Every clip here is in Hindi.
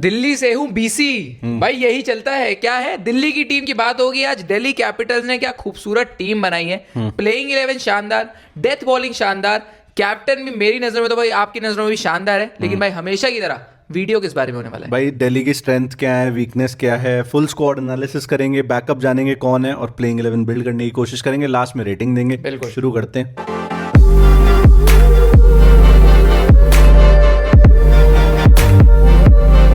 दिल्ली से हूँ बीसी। भाई यही चलता है। क्या है, दिल्ली की टीम की बात होगी आज। दिल्ली कैपिटल्स ने क्या खूबसूरत टीम बनाई है। प्लेइंग 11 शानदार, डेथ बॉलिंग शानदार, कैप्टन भी मेरी नजर में तो भाई आपकी नजरों में भी शानदार है। लेकिन भाई हमेशा की तरह वीडियो किस बारे में होने वाला है? भाई दिल्ली की स्ट्रेंथ क्या है, वीकनेस क्या है, फुल स्क्वाड एनालिसिस करेंगे, बैकअप जानेंगे कौन है और प्लेइंग 11 बिल्ड करने की कोशिश करेंगे। लास्ट में रेटिंग देंगे। बिल्कुल। शुरू करते हैं।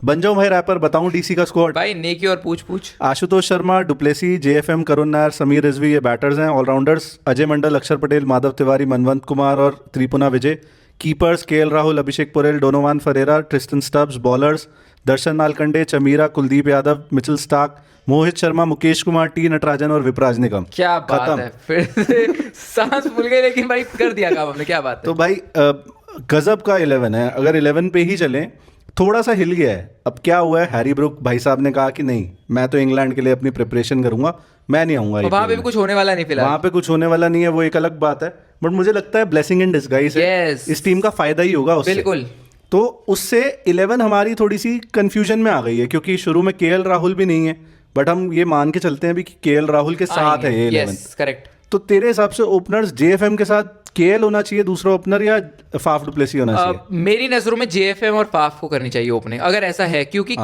बन जाओ भाई रैपर, बताऊं डीसी का स्क्वाड। भाई नेकी और पूछ आशुतोष शर्मा, डुप्लेसी, जेएफएम, करुण नायर, समीर रिजवी, ये बैटर्स हैं। ऑलराउंडर्स अजय मंडल, अक्षर पटेल, माधव तिवारी, मनवंत कुमार और Tripurana Vijay. Keepers KL Rahul, Abhishek Porel, Donovan Ferreira, Tristan Stubbs. Bowlers Darshan Nalkande, Chameera, Kuldeep Yadav, Mitchell Starc, Mohit Sharma, Mukesh Kumar, T Natarajan और विपराज निगम। क्या बात है, फिर से सांस फूल गई, लेकिन भाई कर दिया काम हमने। क्या बात है। तो भाई गजब का 11 है। अगर 11 पे ही चलें, थोड़ा सा हिल गया है। अब क्या हुआ है, हैरी ब्रुक भाई साहब ने कहा कि नहीं, मैं तो इंग्लैंड के लिए अपनी प्रिपरेशन करूंगा, मैं नहीं आऊंगा। वहां पे भी कुछ होने वाला नहीं फिलहाल। वहां पे कुछ होने वाला नहीं है, वो एक अलग बात है। बट मुझे लगता है ब्लेसिंग इन डिस्गाइज है। इस टीम का फायदा ही होगा उससे। बिल्कुल। तो उससे 11 हमारी थोड़ी सी कंफ्यूजन में आ गई है, क्योंकि शुरू में केएल राहुल भी नहीं है। बट हम ये मान के चलते हैं भी कि केएल राहुल के साथ है ये 11। करेक्ट। तो तेरे हिसाब से ओपनर्स जेएफएम के साथ केएल होना चाहिए दूसरा ओपनर, या फाफ डुप्लेसी होना चाहिए? मेरी नजरों में जेएफएम और फाफ को करनी चाहिए ओपनिंग, अगर ऐसा है। क्योंकि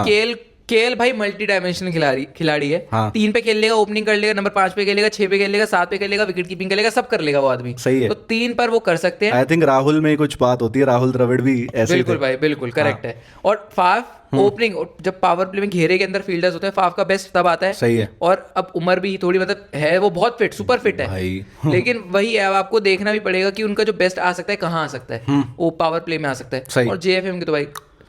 केएल भाई मल्टी डायमेंशनल खिलाड़ी है। हाँ। 3 पे खेल लेगा, ओपनिंग कर लेगा, नंबर 5 पे खेलेगा, 6 पे खेल लेगा, 7 पे खेलेगा, विकेट कीपिंग करेगा, सब कर लेगा वो आदमी। सही है। तो 3 पर वो कर सकते हैं। आई थिंक राहुल में कुछ बात होती है, राहुल द्रविड़ भी ऐसे बिल्कुल भाई, बिल्कुल करेक्ट है। और फाफ ओपनिंग, जब पावर प्ले में घेरे के अंदर फील्डर्स होते हैं, फाफ का बेस्ट तब आता है। सही है। और अब उम्र भी थोड़ी मतलब है, वो बहुत फिट, सुपर फिट है भाई। लेकिन वही है, अब आपको देखना भी पड़ेगा कि उनका जो बेस्ट आ सकता है कहाँ आ सकता है। वो पावर प्ले में आ सकता है। सही। और जेएफएम के तो भाई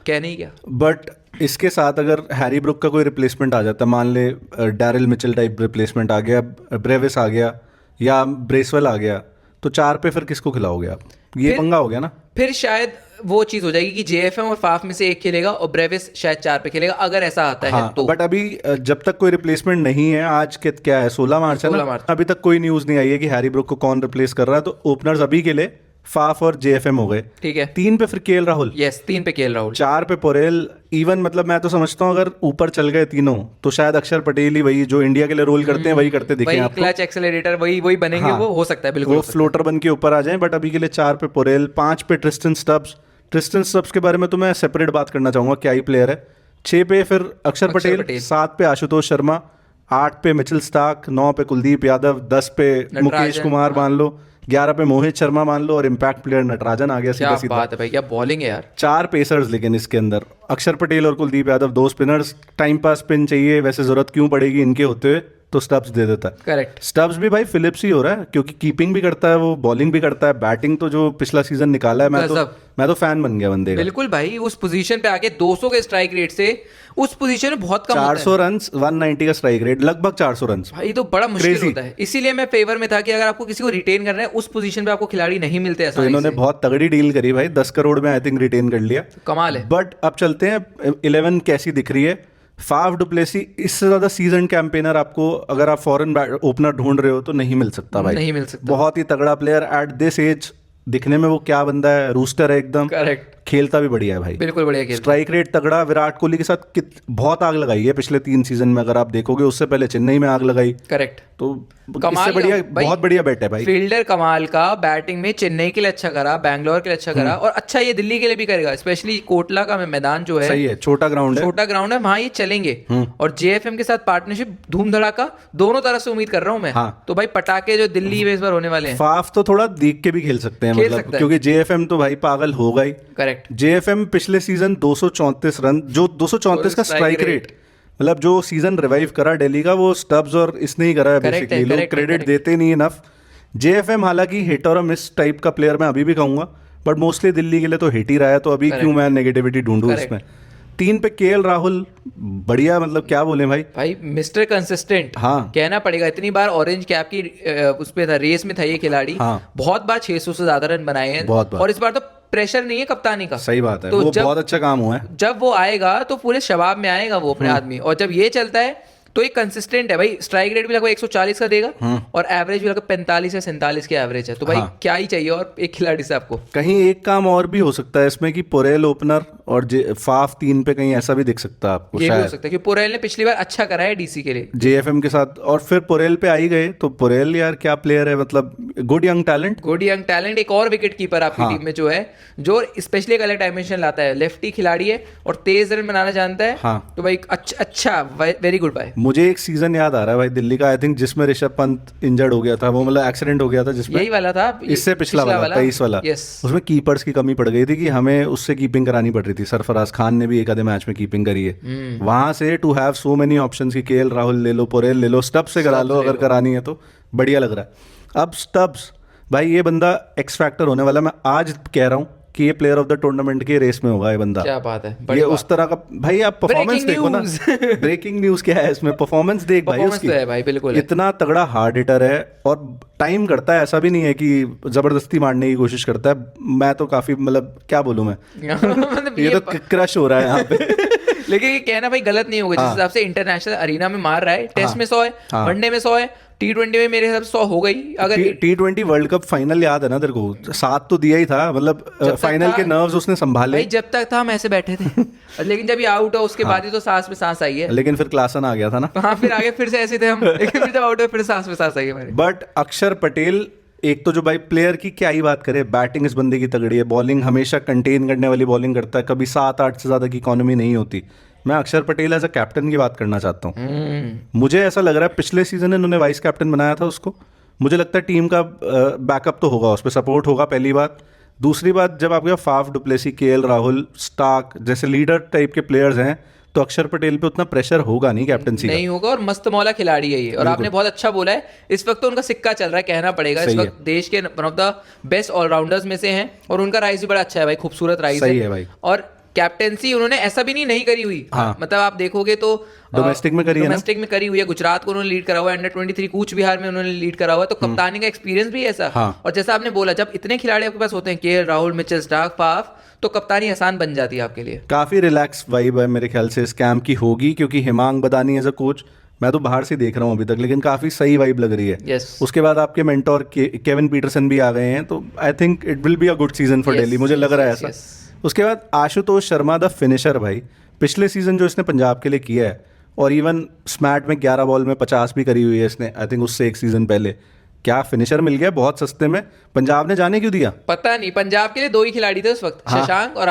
कहने ही क्या। बट इसके साथ अगर हैरी ब्रुक का कोई रिप्लेसमेंट आ जाता, मान ले डैरिल मिचेल टाइप रिप्लेसमेंट आ गया, ब्रेविस आ गया या ब्रेसवेल आ गया, तो 4 पे फिर किसको खिलाओगे आप? ये पंगा हो गया ना। फिर शायद वो चीज हो जाएगी कि जेएफएम और फाफ में से एक खेलेगा और ब्रेविस शायद 4 पे खेलेगा, अगर ऐसा आता है तो। बट अभी जब तक कोई रिप्लेसमेंट नहीं है, आज के क्या है, 16 मार्च है ना, अभी तक कोई न्यूज नहीं आई है कि हैरी ब्रुक को कौन रिप्लेस कर रहा है। तो ओपनर्स अभी के लिए फाफ और जेएफएम हो गए। ठीक है। 3 पे फिर केएल राहुल। यस, 3 पे केएल राहुल, 4 पे पुरेल। इवन मतलब मैं तो समझता हूँ अगर ऊपर चल गए तीनों, तो शायद अक्षर पटेल ही, वही जो इंडिया के लिए रोल करते हैं वही करते दिखे आपको। क्लच एक्सेलरेटर वही बनेंगे। वो हो सकता है, बिल्कुल वो फ्लोटर बन के ऊपर आ जाएं। बट अभी के लिए 4 पे पुरेल, 5 पे ट्रिस्टन स्टब्स। ट्रिस्टन स्टब्स के बारे में तो मैं सेपरेट बात करना चाहूंगा, क्या ही प्लेयर है। 6 पे फिर अक्षर पटेल, 7 पे आशुतोष शर्मा, 8 पे मिचेल स्टार्क, 9 पे कुलदीप यादव, 10 पे मुकेश कुमार मान लो, 11 पे मोहित शर्मा मान लो, और इम्पैक्ट प्लेयर नटराजन आ गया सीधा सीधा। क्या बात है भाई, क्या बॉलिंग है यार। 4 पेसर्स, लेकिन इसके अंदर अक्षर पटेल और Kuldeep Yadav 2 spinners. Time pass spin चाहिए, वैसे जरूरत क्यों पड़ेगी इनके होते हुए, तो स्टब्स दे देता है। करेक्ट। स्टब्स भी भाई फिलिप्स ही हो रहा है, क्योंकि कीपिंग भी करता है वो, बॉलिंग भी करता है, बैटिंग तो जो पिछला सीजन निकाला है, मैं तो फैन बन गया बंदे का। बिल्कुल भाई, उस पोजीशन पे आके 200 के स्ट्राइक रेट से उस पोजीशन में बहुत कम 400 रन, 190 का स्ट्राइक रेट, लगभग 400 रन भाई, तो बड़ा मुश्किल होता है। इसीलिए मैं फेवर में था कि अगर आपको किसी को रिटेन करना है, उस पोजीशन पे आपको खिलाड़ी नहीं मिलते ऐसा। तो इन्होंने बहुत तगड़ी डील करी भाई, 10 करोड़ में आई थिंक रिटेन कर लिया। कमाल है। बट अब चलते हैं 11 कैसी दिख रही है। फाफ डुप्लेसी, इससे ज्यादा सीजन कैंपेनर आपको अगर आप फॉरेन ओपनर ढूंढ रहे हो तो नहीं मिल सकता भाई। नहीं मिल सकता। बहुत ही तगड़ा प्लेयर एट दिस एज। दिखने में वो क्या बंदा है, रूस्टर है एकदम। करेक्ट। खेलता भी बढ़िया है भाई, बिल्कुल बढ़िया खेलता। स्ट्राइक रेट तगड़ा। विराट कोहली के साथ बहुत आग लगाई है पिछले 3 सीजन में, अगर आप देखोगे। उससे पहले चेन्नई में आग लगाई। करेक्ट। तो इससे बढ़िया, बहुत बढ़िया बैट है भाई। फील्डर कमाल का, बैटिंग में चेन्नई के लिए अच्छा करा, बैंगलोर के लिए अच्छा करा, और अच्छा ये दिल्ली के लिए भी करेगा। स्पेशली कोटला का मैदान जो है, सही है, छोटा ग्राउंड है, वहां ये चलेंगे। और जेएफएम के साथ पार्टनरशिप धूम धड़ाका दोनों तरफ से उम्मीद कर रहा हूं मैं। तो भाई पटाखे जो दिल्ली में इस बार होने वाले हैं। फाफ तो थोड़ा देख के भी खेल सकते हैं, मतलब क्योंकि जेएफएम तो भाई पागल होगा ही। करेक्ट। जेएफएम पिछले सीजन 234 रन, जो 234 का स्ट्राइक रेट, मतलब जो सीजन रिवाइव करा दिल्ली का, वो स्टब्स और इसने ही करा है बेसिकली। लोग क्रेडिट देते नहीं इनफ। जेएफएम हालांकि हिट और मिस टाइप का प्लेयर मैं अभी भी कहूंगा, बट मोस्टली दिल्ली के लिए तो हिट ही रहा है, तो अभी क्यों मैं नेगेटिविटी ढूंढूं इसमें। 3 पे केएल राहुल, बढ़िया, मतलब क्या बोले भाई मिस्टर कंसिस्टेंट। हाँ, कहना पड़ेगा। इतनी बार ऑरेंज कैप की उस पे था, रेस में था ये खिलाड़ी। बहुत बार 600 से ज्यादा रन बनाए हैं, और इस बार तो प्रेशर नहीं है कप्तानी का। सही बात है, तो वो बहुत अच्छा काम हुआ है। जब वो आएगा तो पूरे शबाब में आएगा वो अपने आदमी, और जब ये चलता है तो ये कंसिस्टेंट है भाई, स्ट्राइक रेट भी लगभग 140 का देगा और एवरेज भी लगभग 45 या 47 की एवरेज है, तो भाई क्या ही चाहिए और एक खिलाड़ी से आपको। कहीं एक काम और भी हो सकता है इसमें कि पोरेल ओपनर और फाफ 3 पे कहीं ऐसा भी दिख सकता है आपको, ये भी हो सकता है क्योंकि पोरेल ने पिछली बार अच्छा करा है डीसी के लिए जेएफएम के साथ, और फिर पोरेल पे आ ही गए तो पोरेल यार क्या प्लेयर है, मतलब good young talent, good young talent. एक और विकेट कीपर आपकी टीम में जो है, जो स्पेशली एक अलग डायमेंशन लाता है, लेफ्टी खिलाड़ी है और तेज रन बनाना जानता है। हाँ। तो भाई अच्छा वेरी गुड बाय। मुझे एक सीजन याद आ रहा है भाई दिल्ली का, आई थिंक जिसमें ऋषभ पंत इंजर्ड हो गया था, वो मतलब एक्सीडेंट हो गया था जिसमें, यही वाला था, इससे पिछला वाला 23 वाला, उसमें कीपर्स की कमी पड़ गई थी कि हमें उससे कीपिंग करानी पड़ रही थी। सरफराज खान ने भी एक आधे मैच में कीपिंग करी है। वहां से to have so many options कि केएल राहुल ले लो, पोरेल ले लो, स्टब्स से करा लो अगर करानी है तो, बढ़िया लग रहा है। अब स्टब्स भाई ये बंदा एक्स फैक्टर होने वाला, मैं आज कह रहा हूँ कि ये प्लेयर ऑफ द टूर्नामेंट की रेस में होगा ये बंदा। क्या बात है, ये उस तरह का भाई, आप परफॉर्मेंस देखो ना, ब्रेकिंग न्यूज क्या है इसमें, परफॉर्मेंस देख भाई उसकी, है भाई बिल्कुल इतना तगड़ा हार्ड हिटर है और टाइम करता है, ऐसा भी नहीं है कि जबरदस्ती मारने की कोशिश करता है। मैं तो काफी मतलब क्या बोलूं मैं ये तो क्रश हो रहा है यहाँ पे लेकिन ये कहना भाई गलत नहीं होगा, जिस हिसाब से इंटरनेशनल अरीना में मार रहा है, टेस्ट में 100 है, वनडे में 100 है, T20 में मेरे हिसाब से 100 हो गई। अगर T20 वर्ल्ड कप फाइनल याद है ना तेरे को, 7 तो दिया ही था, मतलब फाइनल के नर्व्स उसने संभाले भाई, जब तक था हम ऐसे बैठे थे लेकिन जब ये आउट हो उसके बाद ही तो सांस में सांस आई है। लेकिन फिर क्लासन आ गया था ना, हाँ फिर आगे फिर से ऐसे थे हम लेकिन फिर जब आउट हो फिर सांस में सांस आई है। बट अक्षर पटेल, एक तो जो भाई प्लेयर की क्या ही बात करे, बैटिंग इस बंदे की तगड़ी है, बॉलिंग हमेशा कंटेन करने वाली बॉलिंग करता है, कभी 7-8 से ज्यादा की इकोनॉमी नहीं होती। मैं अक्षर पटेल एज अ कैप्टन की बात करना चाहता हूँ। मुझे ऐसा लग रहा है पिछले सीजन इन्होंने वाइस कैप्टन बनाया था उसको, मुझे लगता है टीम का बैकअप तो होगा, उस पर सपोर्ट होगा, पहली बात। दूसरी बात, जब आपके Faf, du Plessis, KL Rahul, Starc जैसे लीडर टाइप के प्लेयर्स हैं तो अक्षर पटेल पे उतना प्रेशर होगा नहीं कैप्टनसी नहीं होगा, और मस्त मौला खिलाड़ी है ये। और आपने बहुत अच्छा बोला है, इस वक्त तो उनका सिक्का चल रहा है, कहना पड़ेगा इस वक्त देश के one of the best allrounders में से हैं, और उनका राइज भी बड़ा अच्छा है भाई, खूबसूरत राइज है भाई। और कैप्टेंसी उन्होंने ऐसा भी नहीं करी हुई, मतलब आप देखोगे तो डोमेस्टिक में करी हुई है, गुजरात को उन्होंने लीड करा हुआ है, अंडर 23 कूच बिहार में उन्होंने लीड करा हुआ है, तो कप्तानी का एक्सपीरियंस भी ऐसा। और जैसा आपने बोला, जब इतने खिलाड़ी आपके पास होते हैं, KL Rahul, Mitchell Starc, Faf, तो कप्तानी आसान बन जाती है आपके लिए। काफी रिलैक्स वाइब है मेरे ख्याल से इस कैंप की होगी, क्योंकि Hemang Badani as a coach, मैं तो बाहर से देख रहा हूँ अभी तक, लेकिन काफी सही वाइब लग रही है। उसके बाद आपके मेंटोर केविन पीटरसन भी आ गए हैं, तो I think it will be a good season for Delhi, मुझे लग रहा है ऐसा। उसके बाद आशुतोष शर्मा द फिनिशर भाई, पिछले सीजन जो इसने पंजाब के लिए किया है, और इवन स्मैट में 11 बॉल में 50 भी करी हुई है इसने, आई थिंक उससे एक सीजन पहले। क्या फिनिशर मिल गया बहुत सस्ते में, पंजाब ने जाने क्यों दिया पता नहीं। पंजाब के लिए 2 ही खिलाड़ी थे उस वक्त, शशांक और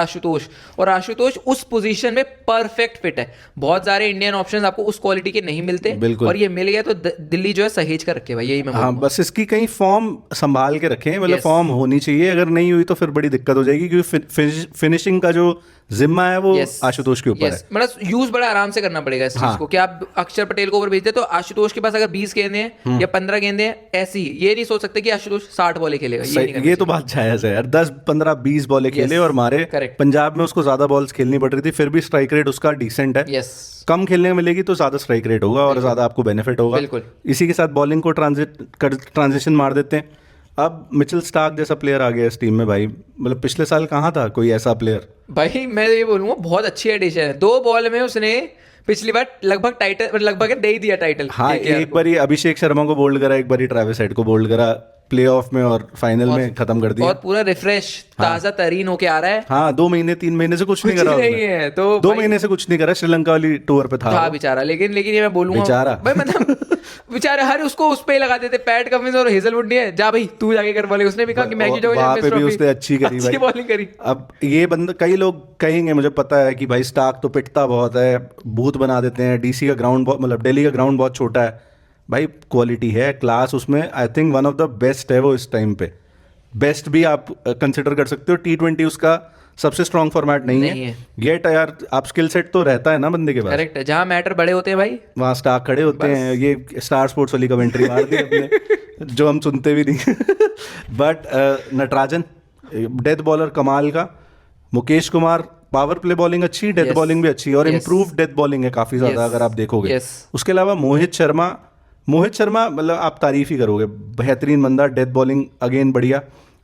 आशुतोष उस पोजीशन में परफेक्ट फिट है। बहुत सारे इंडियन ऑप्शंस आपको उस क्वालिटी के नहीं मिलते, और ये मिल गया, तो दिल्ली जो है सहेज कर रखे भाई, यही मैं हाँ, बस इसकी कहीं फॉर्म संभाल के रखें, मतलब फॉर्म होनी चाहिए, अगर नहीं हुई तो फिर बड़ी दिक्कत हो जाएगी, क्योंकि फिनिशिंग का जो जिम्मा है वो आशुतोष के ऊपर है। मतलब यूज बड़ा आराम से करना पड़ेगा इस चीज को, कि आप अक्षर पटेल को ओवर भेजते तो आशुतोष के पास अगर 20 गेंदे हैं या 15 गेंदे हैं, ऐसी ये नहीं सोच सकते कि आशुतोष 60 बॉलें खेलेगा, ये तो बात जायज है यार, 10, 15, 20 बॉलें खेले और मारे। पंजाब में उसको ज्यादा बॉल्स खेलनी पड़ रही थी, फिर भी स्ट्राइक रेट उसका डिसेंट है। कम खेलने में मिलेगी तो ज्यादा स्ट्राइक रेट होगा और ज्यादा आपको बेनिफिट होगा। इसी के साथ बॉलिंग को ट्रांजिशन मार देते हैं। अब मिचेल स्टार्क जैसा प्लेयर आ गया इस टीम में भाई, मतलब पिछले साल कहाँ था कोई ऐसा प्लेयर भाई। मैं ये बोलूँगा बहुत अच्छी एडिशन है, 2 बॉल में उसने पिछली बार लगभग दे ही दिया टाइटल। हाँ, एक बार ही अभिषेक शर्मा को बोल्ड करा, एक बार ही ट्रेविस हेड को बोल्ड करा, प्लेऑफ में और फाइनल में खत्म कर दिया। और पूरा रिफ्रेश ताजा तरीन होके आ रहा है। हाँ, 2 महीने 3 महीने से कुछ नहीं करा है, तो 2 महीने से कुछ नहीं करा, श्रीलंका वाली टूर पे था बेचारा। लेकिन ये मैं बोलूंगा भाई, मतलब बेचारा हर उसको उस पे लगा देते, पैट कमिंस और हेजलवुड नहीं है, जा भाई तू जाके कर बॉलिंग। उसने भी कहा कि मैगी वहां पे भी उसने अच्छी करी भाई, बॉलिंग करी। अब ये बंदा, कई लोग कहेंगे, मुझे पता है कि भाई स्टार्क तो पिटता बहुत है, भूत बना देते हैं, डीसी का ग्राउंड, मतलब दिल्ली का ग्राउंड बहुत छोटा है भाई, क्वालिटी है, क्लास उसमें, I think one of the best है वो इस टाइम पे, बेस्ट भी आप कंसिडर कर सकते हो। T20 उसका सबसे स्ट्रॉन्ग फॉर्मेट नहीं है। गेट यार, आप स्किल सेट तो रहता है ना बंदे के पास, करेक्ट है, जहाँ मैटर बड़े होते हैं भाई वहाँ स्टार खड़े होते हैं। ये स्टार स्पोर्ट्स वाली कमेंट्री मार दी अपने जो हम सुनते भी नहीं बट नटराजन डेथ बॉलर कमाल का, Mukesh Kumar power play bowling अच्छी, डेथ बॉलिंग भी अच्छी, और इम्प्रूव डेथ बॉलिंग है काफी ज्यादा अगर आप देखोगे। उसके अलावा मोहित शर्मा मतलब आप तारीफ ही करोगे, बेहतरीन बंदा, डेथ बॉलिंग अगेन बढ़िया,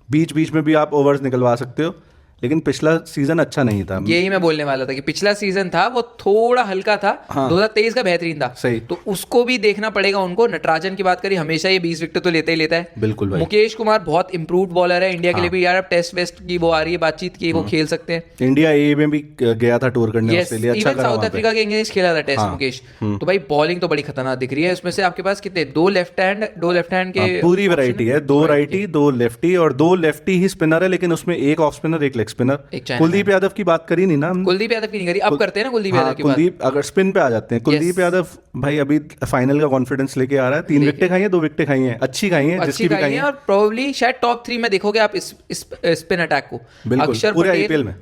बीच बीच में भी आप ओवर्स निकलवा सकते हो। लेकिन पिछला सीजन अच्छा नहीं था। यही मैं बोलने वाला था कि पिछला सीजन था वो थोड़ा हल्का था। हाँ। 2023 का बेहतरीन था। सही। तो उसको भी देखना पड़ेगा उनको। नटराजन की बात करी, हमेशा ये 20 विकेट तो लेता ही लेता है। बिल्कुल भाई। मुकेश कुमार बहुत इंप्रूव्ड बॉलर है इंडिया के लिए भी। यार अब टेस्ट वेस्ट की वो आ रही है बातचीत की, वो खेल सकते हैं। इंडिया ए में भी गया था टूर करने, ऑस्ट्रेलिया अच्छा करा साउथ वहाँ पे। अफ्रीका के अगेंस्ट खेला था टेस्ट मुकेश। तो भाई बॉलिंग तो बड़ी खतरनाक दिख रही है। उसमें से आपके पास कितने, दो लेफ्ट हैंड के पूरी वैरायटी है, 2 राइटी 2 लेफ्टी और 2 लेफ्टी ही स्पिनर है, लेकिन उसमें एक ऑफ स्पिनर एक लेग स्पिनर। कुलदीप यादव की बात करी नहीं ना हमने। कुलदीप यादव की नहीं करी, अब करते हैं ना कुलदीप यादव की बात। कुलदीप अगर स्पिन पे आ जाते हैं, कुलदीप यादव भाई अभी फाइनल का कॉन्फिडेंस लेके आ रहा है। 3 विकेटें खाई हैं, 2 विकेटें खाई हैं, अच्छी खाई हैं, जिसकी भी खाई हैं। और प्रोबेबली शायद टॉप 3 में देखोगे आप इस स्पिन अटैक को। बिल्कुल,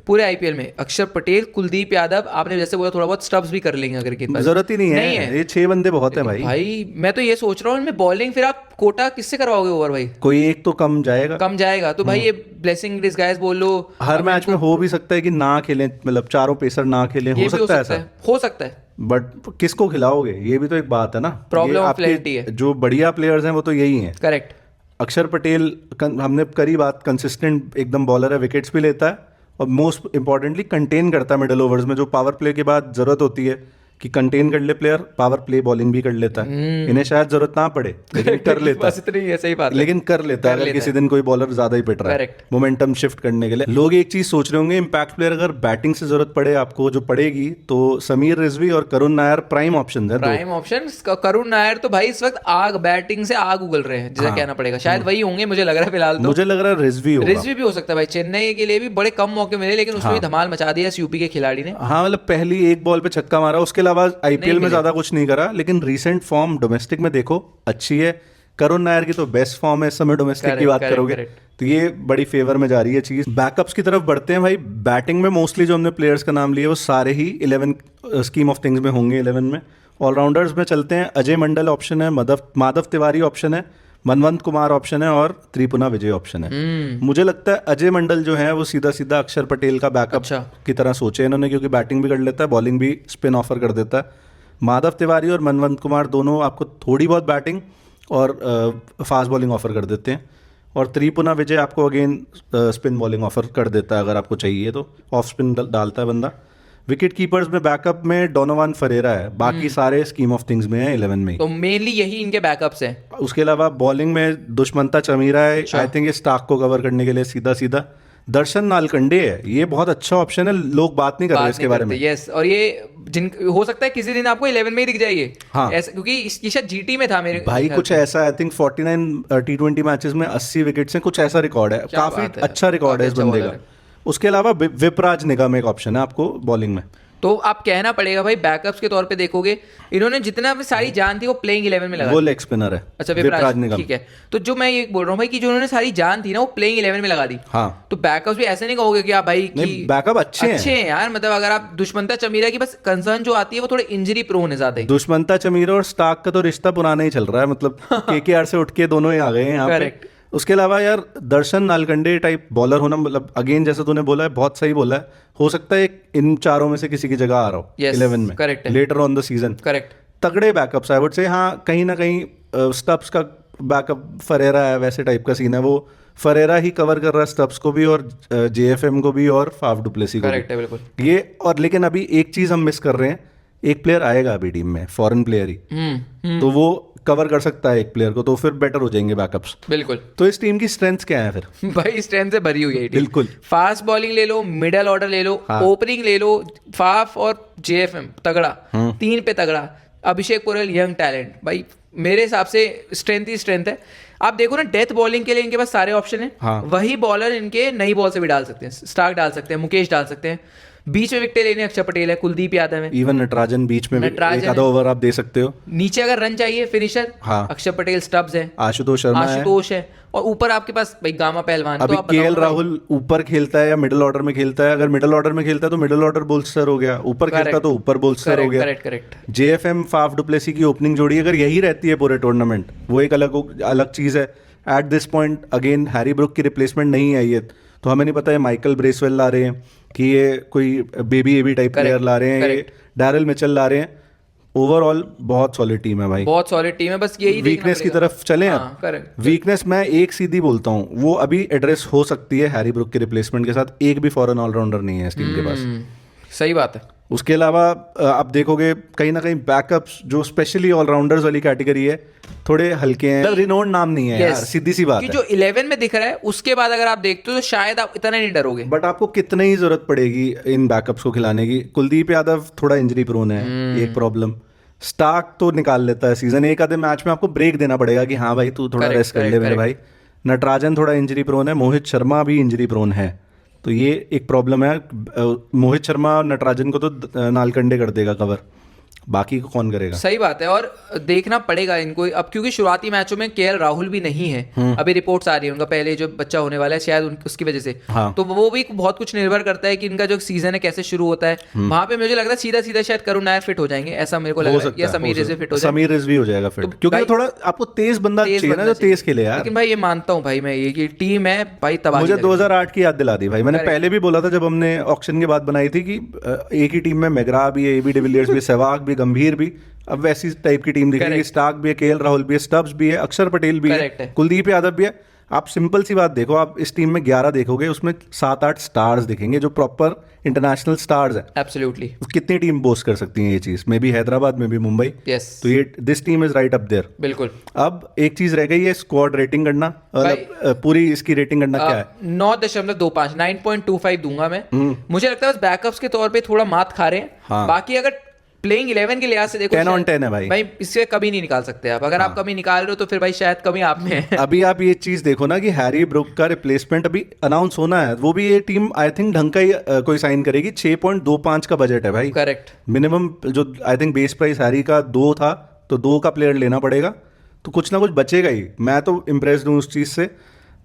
पूरे आईपीएल में अक्षर पटेल, कुलदीप यादव, आपने जैसे बोला थोड़ा बहुत स्टब्स भी कर लेंगे अगर के पास। जरूरत ही नहीं है, ये 6 बंदे बहुत है भाई। मैं तो ये सोच रहा हूँ इनमें बॉलिंग फिर आप कोटा किससे करवाओगे ओवर भाई? कोई एक तो कम जाएगा। तो भाई ये ब्लेसिंग डिस्गाइज बोल लो। हर मैच में हो भी सकता है कि ना खेलें, मतलब चारों पेसर ना खेलें, हो सकता है ऐसा। हो सकता है, बट किसको खिलाओगे, ये भी तो एक बात है ना। प्रॉब्लम ऑफ क्लैरिटी है। जो बढ़िया प्लेयर्स हैं वो तो यही हैं। करेक्ट। अक्षर पटेल हमने करी बात, कंसिस्टेंट एकदम बॉलर है, विकेट्स भी लेता है और मोस्ट इंपॉर्टेंटली कंटेन करता है मिडल ओवर्स में, जो पावर प्ले के बाद जरूरत होती है कि कंटेन कर ले प्लेयर, पावर प्ले बॉलिंग भी कर लेता है। इन्हें शायद जरूरत ना पड़े लेकिन कर लेता है। इतनी है, सही बात है। लेकिन कर लेता है अगर किसी दिन कोई बॉलर ज्यादा ही पिट रहा है मोमेंटम शिफ्ट करने के लिए। लोग एक चीज सोच रहे होंगे, इम्पैक्ट प्लेयर अगर बैटिंग से जरूरत पड़े आपको, जो पड़ेगी, तो समीर रिजवी और करुण नायर प्राइम ऑप्शन है। Prime option. करुण नायर तो भाई इस वक्त बैटिंग से आग उगल रहे हैं, जैसा कहना पड़ेगा। शायद वही होंगे, मुझे लग रहा है फिलहाल। मुझे लग रहा है रिजवी भी हो सकता है भाई। चेन्नई के लिए भी बड़े कम मौके मिले, लेकिन उसमें भी धमाल मचा दिया यूपी के खिलाड़ी ने। हाँ, मतलब पहली एक बॉल पे छक्का मारा, उसके अलावा आईपीएल में ज्यादा कुछ नहीं करा, लेकिन रीसेंट फॉर्म डोमेस्टिक में देखो अच्छी है। करुण नायर की तो बेस्ट फॉर्म है इस समय डोमेस्टिक की बात करोगे तो ये बड़ी फेवर में जा रही है चीज। बैकअप्स की तरफ बढ़ते हैं भाई। बैटिंग में मोस्टली जो हमने प्लेयर्स का नाम लिए वो सारे ही 11 स्कीम ऑफ थिंग्स में होंगे। 11 में ऑलराउंडर्स में चलते हैं। अजय मंडल ऑप्शन है, माधव तिवारी ऑप्शन है, मनवंत कुमार ऑप्शन है और त्रिपुना विजय ऑप्शन है। मुझे लगता है अजय मंडल जो है वो सीधा सीधा अक्षर पटेल का बैकअप की तरह सोचे इन्होंने, क्योंकि बैटिंग भी कर लेता है, बॉलिंग भी स्पिन ऑफर कर देता है। माधव तिवारी और मनवंत कुमार दोनों आपको थोड़ी बहुत बैटिंग और फास्ट बॉलिंग ऑफर कर देते हैं, और त्रिपुना विजय आपको अगेन स्पिन बॉलिंग ऑफर कर देता है अगर आपको चाहिए तो, ऑफ स्पिन डालता है बंदा। विकेट कीपर्स में बैकअप में डोनोवान फरेरा है, बाकी सारे स्कीम ऑफ थिंग्स में है 11 में। तो मेनली यही इनके बैकअप्स हैं। उसके अलावा बॉलिंग में दुष्मंता चमीरा है, आई थिंक ये स्टार्क को कवर करने के लिए सीधा सीधा। दर्शन नालकंडे है, ये बहुत अच्छा ऑप्शन है, लोग बात नहीं कर रहे इसके बारे में। यस, और ये हो सकता है किसी दिन आपको 11 में ही दिख जाइए। हाँ, ऐसा, क्योंकि ये शायद जीटी में था मेरे भाई कुछ ऐसा, आई थिंक 49 T20 मैचेस में 80 विकेट्स हैं, कुछ ऐसा रिकॉर्ड है। काफी अच्छा रिकॉर्ड है इस बंदे का। उसके अलावा विपराज निगम एक ऑप्शन है आपको बॉलिंग में। तो आप कहना पड़ेगा भाई बैकअप्स के तौर पे देखोगे इन्होंने जितना सारी जान थी वो प्लेइंग 11 में लगा दी। वो लेग स्पिनर है। अच्छा, विपराज निगम, ठीक है। तो जो मैं ये बोल रहा हूँ भाई कि जो उन्होंने सारी जान थी ना वो प्लेइंग 11 में लगा दी। हाँ, तो बैकअप्स भी ऐसे नहीं कहोगे कि आप भाई कि बैकअप अच्छे हैं यार। मतलब अगर आप दुष्मंता चमीरा की बस कंसर्न जो आती है वो थोड़े इंजरी प्रोन है ज्यादा। दुष्मंता चमीरा और स्टार्क का तो रिश्ता पुराना ही चल रहा है, मतलब केकेआर से उठ के दोनों ही आ गए हैं यहाँ पे। उसके अलावा यार दर्शन नालकंडे टाइप बॉलर होना, मतलब अगेन जैसा तूने बोला है बहुत सही बोला है, हो सकता है इन चारों में से किसी की जगह आ रहा हो 11 में। Correct, later on the season. Correct, तगड़े बैकअप्स आई वुड से। हाँ, कहीं ना कहीं स्टब्स का बैकअप फरेरा है, वैसे टाइप का सीन है। वो फरेरा ही कवर कर रहा है स्टब्स को भी और जेएफएम को भी और फाफ डुप्लेसी को। करेक्ट है, बिल्कुल ये। और लेकिन अभी एक चीज हम मिस कर रहे हैं, एक प्लेयर आएगा अभी टीम में, फॉरेन प्लेयर ही, तो वो कवर कर सकता है एक प्लेयर को, तो फिर बेटर हो जाएंगे बैकअप्स। बिल्कुल। तो इस टीम की स्ट्रेंथ क्या है फिर? भाई स्ट्रेंथ से भरी हुई है। बिल्कुल। फास्ट बॉलिंग ले लो, मिडल ऑर्डर ले लो, ओपनिंग ले लो, फाफ और जेएफएम तगड़ा, 3 पे तगड़ा। अभिषेक पुरेल यंग टैलेंट, भाई मेरे हिसाब से स्ट्रेंथ ही स्ट्रेंथ है। आप देखो ना डेथ बॉलिंग के लिए इनके पास सारे ऑप्शन है। वही बॉलर इनके नई बॉल से भी डाल सकते हैं, स्टार्क डाल सकते हैं, मुकेश डाल सकते हैं। बीच में विकेट लेने अक्षर पटेल है, कुलदीप यादव है, इवन नटराजन बीच में एक आधा ओवर आप दे सकते हो। नीचे अगर रन चाहिए फिनिशर, अक्षर पटेल, स्टब्स है, आशुतोष शर्मा है, और ऊपर आपके पास भाई गामा पहलवान। अभी केएल राहुल ऊपर खेलता है या मिडिल ऑर्डर में खेलता है? अगर मिडिल ऑर्डर में खेलता है तो मिडिल ऑर्डर बोल्स्टर हो गया, ऊपर खेलता तो ऊपर बोल्स्टर हो गया। करेक्ट। जेएफएम फाफ डुप्लेसी की ओपनिंग जोड़ी अगर यही रहती है पूरे टूर्नामेंट, वो एक अलग चीज है। At this point again Harry Brook की रिप्लेसमेंट नहीं आई है, तो हमें नहीं पता है माइकल ब्रेसवेल ला रहे हैं कि ये कोई बेबी टाइप प्लेयर ला रहे हैं, ये डैरिल मिचेल ला रहे हैं। ओवरऑल बहुत सॉलिड टीम है भाई, बहुत सॉलिड टीम है, बस यही वीकनेस की तरफ चले हाँ, करेक्ट। वीकनेस मैं एक सीधी बोलता हूँ, वो अभी एड्रेस हो सकती है हैरी ब्रुक के रिप्लेसमेंट के साथ। एक भी फॉरेन ऑलराउंडर नहीं है इस टीम के पास। सही बात है। उसके अलावा आप देखोगे कहीं ना कहीं बैकअप्स जो स्पेशली ऑलराउंडर्स वाली कैटेगरी है थोड़े हल्के हैं, रिनोन्ड नाम नहीं है यार, सीधी सी बात कि है। जो 11 में दिख रहा है उसके बाद अगर आप देखते हो तो शायद आप इतना नहीं डरोगे। बट आपको कितनी ही जरूरत पड़ेगी इन बैकअप्स को खिलाने की। कुलदीप यादव थोड़ा इंजरी प्रोन है, एक प्रॉब्लम। स्टार्क तो निकाल लेता है सीजन, एक आधे मैच में आपको ब्रेक देना पड़ेगा कि हाँ भाई तू थोड़ा रेस्ट कर ले मेरे भाई। नटराजन थोड़ा इंजरी प्रोन है, मोहित शर्मा भी इंजरी प्रोन है, तो ये एक प्रॉब्लम है। मोहित शर्मा नटराजन को तो नालकंडे कर देगा कवर, बाकी को कौन करेगा। सही बात है, और देखना पड़ेगा इनको अब, क्योंकि शुरुआती मैचों में केएल राहुल भी नहीं है। अभी रिपोर्ट्स आ रही है उनका पहले जो बच्चा होने वाला है शायद उसकी वजह से। हाँ। तो वो भी बहुत कुछ निर्भर करता है कि इनका जो सीजन है कैसे शुरू होता है। वहां पे मुझे लगता है सीधा सीधा शायद करुण नायर फिट हो जाएंगे, ऐसा मेरे को लग रहा है, या समीर रिजवी फिट हो जाए। समीर रिजवी हो जाएगा फिट, क्योंकि थोड़ा आपको तेज बंदा चाहिए ना, जो तेज खेले यार। लेकिन भाई ये मानता हूँ भाई मैं, ये टीम है भाई तबाही। मुझे 2008 की याद दिला दी भाई, मैंने पहले भी बोला था जब हमने ऑक्शन के बाद बनाई थी कि एक ही टीम में मैग्रा भी है, एबी डिविलियर्स भी, सहवाग भी, गंभीर भी, अब वैसी टाइप की टीम दिखेगी। स्टार्क भी है, केएल राहुल भी है, स्टब्स भी है, अक्षर पटेल भी है, कुलदीप यादव भी है। आप सिंपल सी बात देखो, आप इस टीम में 11 देखोगे, उसमें 7-8 स्टार्स दिखेंगे जो प्रॉपर इंटरनेशनल स्टार्स हैं। एब्सोल्युटली। कितनी टीम बोस्ट कर सकती है ये चीज, मे बी हैदराबाद में भी मुंबई। यस, तो ये this team is right up there. बिल्कुल। अब एक चीज रह गई है स्क्वाड रेटिंग करना, पूरी इसकी रेटिंग करना क्या है? 9.25 9.25 दूंगा मैं। मुझे लगता है बस बैकअप्स के तौर पे थोड़ा मात खा रहे हैं। हाँ। बाकी अगर प्लेइंग 11 के लिहाज से देखो 10 on 10 है भाई इससे कमी नहीं निकाल सकते आप। अगर आप कमी निकाल रहे हो तो फिर भाई शायद कमी आप में है। अभी आप ये चीज देखो ना कि हैरी ब्रुक का रिप्लेसमेंट अभी अनाउंस होना है, वो भी ये टीम आई थिंक ढंग का ही कोई साइन करेगी। 6.25 का बजट है भाई, करेक्ट। मिनिमम जो I think base price Harry का 2 था, तो 2 का प्लेयर लेना पड़ेगा, तो कुछ ना कुछ बचेगा ही। मैं तो इम्प्रेस्ड हूँ उस चीज से,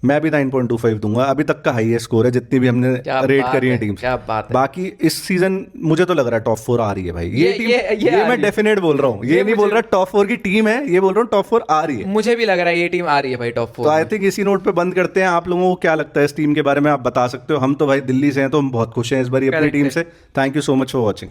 मैं भी 9.25 दूंगा। अभी तक का हाईएस्ट स्कोर है जितनी भी हमने रेट करी है टीम्स। क्या बात है। बाकी इस सीजन मुझे तो लग रहा है टॉप 4 आ रही है भाई ये टीम। ये मैं डेफिनेट बोल रहा हूँ, ये नहीं बोल रहा टॉप 4 की टीम है, ये बोल रहा हूँ टॉप 4 आ रही है। मुझे भी लग रहा है ये टीम आ रही है भाई टॉप 4। तो आई थिंक इसी नोट पे बंद करते हैं। आप लोगों को क्या लगता है इस टीम के बारे में, आप बता सकते हो। हम तो भाई दिल्ली से हैं तो हम बहुत खुश हैं इस बार अपनी टीम से। Thank you so much for watching.